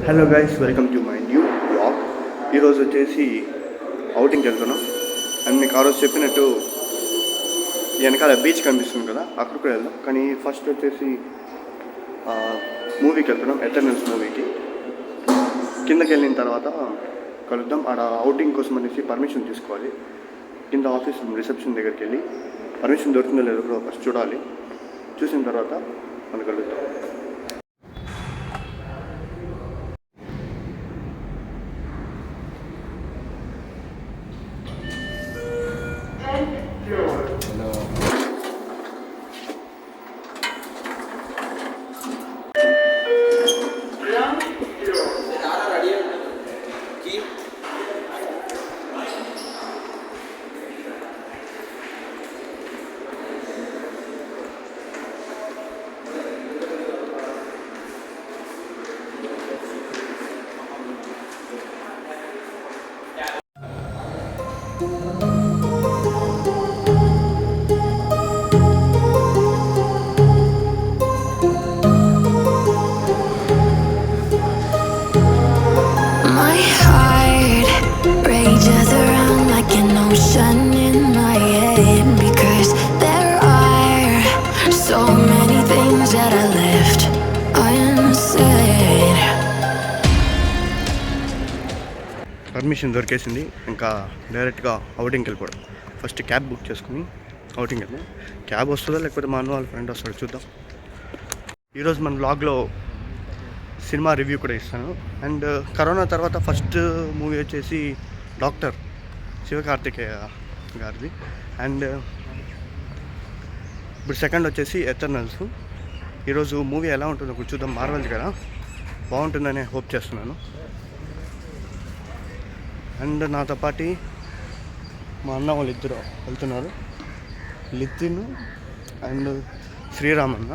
Hello guys, welcome to my new blog. ఈరోజు వచ్చేసి అవుటింగ్కి వెళ్తున్నాం. అండ్ మీకు ఆ రోజు చెప్పినట్టు వెనకాల బీచ్ కనిపిస్తుంది కదా, అక్కడికి వెళ్దాం. కానీ ఫస్ట్ వచ్చేసి మూవీకి వెళ్తున్నాం, ఎటర్నల్స్ మూవీకి. కిందకి వెళ్ళిన తర్వాత కలుద్దాం. ఆడ అవుటింగ్ కోసం అనేసి పర్మిషన్ తీసుకోవాలి. కింద ఆఫీస్ రిసెప్షన్ దగ్గరికి వెళ్ళి పర్మిషన్ దొరుకుతుందో లేదో కూడా ఫస్ట్ చూడాలి. చూసిన తర్వాత మనం కలుద్దాం. పర్మిషన్ దొరికేసింది. ఇంకా డైరెక్ట్గా అవుటింగ్కి వెళ్ళిపోవడం. ఫస్ట్ క్యాబ్ బుక్ చేసుకుని అవుటింగ్ వెళ్దాం. క్యాబ్ వస్తుందా లేకపోతే మా అన్న వాళ్ళ ఫ్రెండ్ వస్తాడు, చూద్దాం. ఈరోజు మన బ్లాగ్లో సినిమా రివ్యూ కూడా ఇస్తాను. అండ్ కరోనా తర్వాత ఫస్ట్ మూవీ వచ్చేసి డాక్టర్ శివకార్తికేయ గారిది. అండ్ ఇప్పుడు సెకండ్ వచ్చేసి ఎటర్నల్స్. ఈరోజు మూవీ ఎలా ఉంటుందో కొంచెం చూద్దాం. మార్వెల్ కదా, బాగుంటుందని హోప్ చేస్తున్నాను. అండ్ నాతో పాటు మా అన్న వాళ్ళు ఇద్దరు వెళ్తున్నారు, లితిన్ అండ్ శ్రీరామ్ అన్న.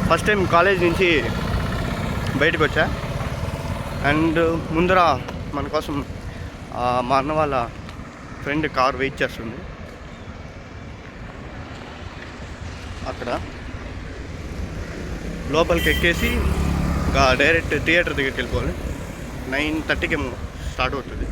ఫస్ట్ టైం కాలేజ్ నుంచి బయటకు వచ్చా. అండ్ ముందర మన కోసం మా అన్న వాళ్ళ ఫ్రెండ్ కార్ వెయిట్ చేస్తుంది అక్కడ. లోపలికి ఎక్కేసి ఇంకా డైరెక్ట్ థియేటర్ దగ్గరికి వెళ్ళిపోవాలి. 9:30కి స్టార్ట్ అవుతుంది.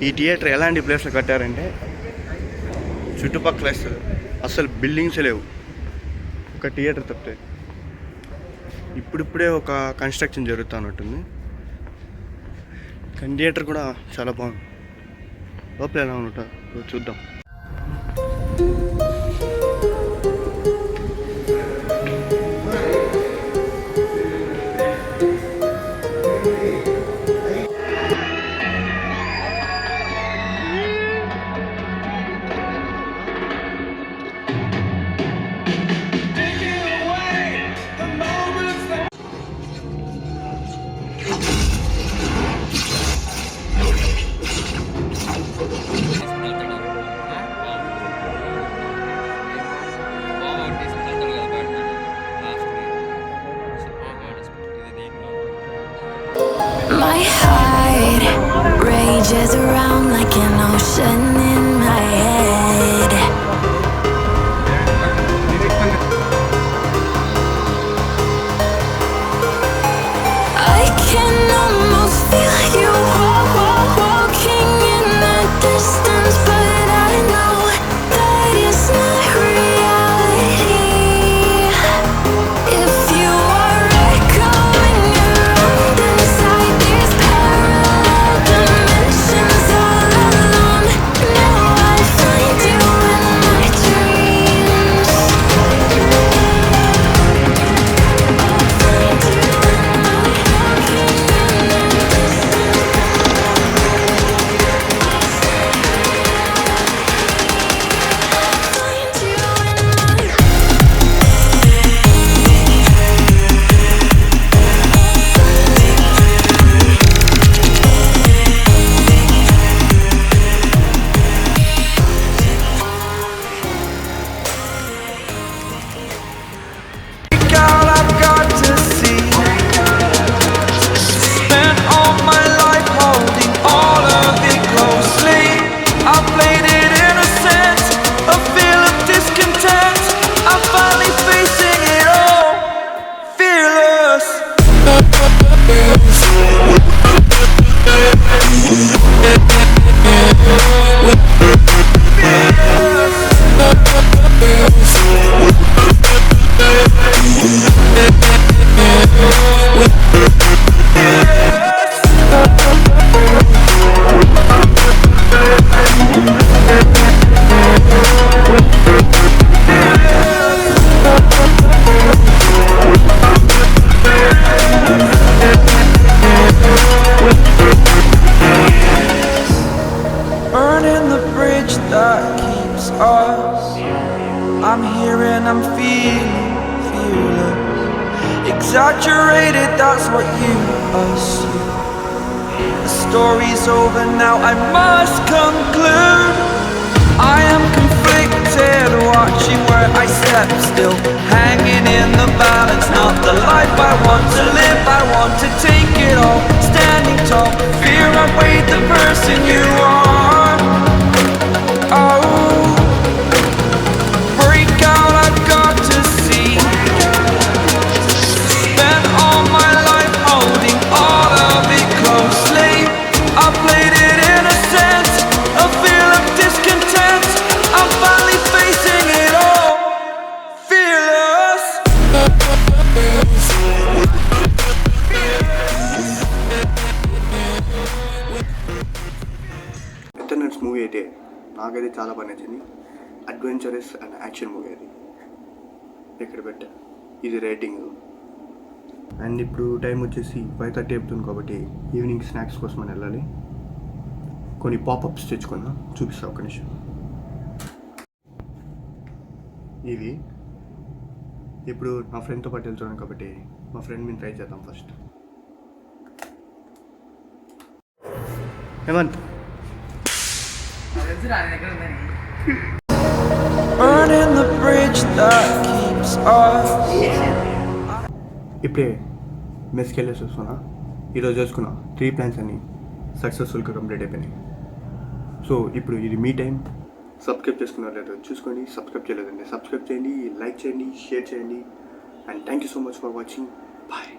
ఈ థియేటర్ ఎలాంటి ప్లేస్లో కట్టారంటే చుట్టుపక్కల అసలు బిల్డింగ్స్ లేవు, ఒక థియేటర్ తప్పితే. ఇప్పుడిప్పుడే ఒక కన్స్ట్రక్షన్ జరుగుతున్నట్టుంది. కానీ థియేటర్ కూడా చాలా బాగుంది. లోపల ఎలా ఉంటుందో చూద్దాం. My heart rages around like an ocean in my head. I can almost feel you walking in the distance, but I know that it's not reality. I'm here and I'm feeling fearless. Exaggerated, that's what you assume. The story's over now, I must conclude. I am conflicted, watching where I step still, hanging in the balance. Not the life I want to live, I want to take it all. Standing tall, fear outweighed the person you are. Oh, break out, I've got to see. Spent all my life holding all of it closely. I played it innocent, a feel of discontent. I'm finally facing it all, fearless. Eternals movie అయితే నాకైతే చాలా బాగా నచ్చింది. Adventurous and action movie అది ఇక్కడ పెట్టా. ఇది rating. And ఇప్పుడు టైం వచ్చేసి 5:30 అవుతుంది కాబట్టి ఈవినింగ్ స్నాక్స్ కోసం అని వెళ్ళాలి. కొన్ని పాపప్స్ తెచ్చుకున్నా, చూపిస్తా ఒక నిమిషం. ఇవి ఇప్పుడు మా ఫ్రెండ్తో పాటు వెళ్తున్నాను కాబట్టి మా ఫ్రెండ్ మేము ట్రై చేద్దాం first. Hemant, Burning the bridge that keeps us. ఇప్పుడే మెస్కి వెళ్ళేసి వస్తున్నా. ఈరోజు చేసుకున్నా 3 ప్లాన్స్ అన్ని సక్సెస్ఫుల్గా కంప్లీట్ అయిపోయినాయి. సో ఇప్పుడు ఇది మీ టైం. సబ్స్క్రైబ్ చేసుకున్నారు లేదో చూసుకోండి. సబ్స్క్రైబ్ చేయలేదండి సబ్స్క్రైబ్ చేయండి, లైక్ చేయండి, షేర్ చేయండి. And thank you so much for watching. Bye.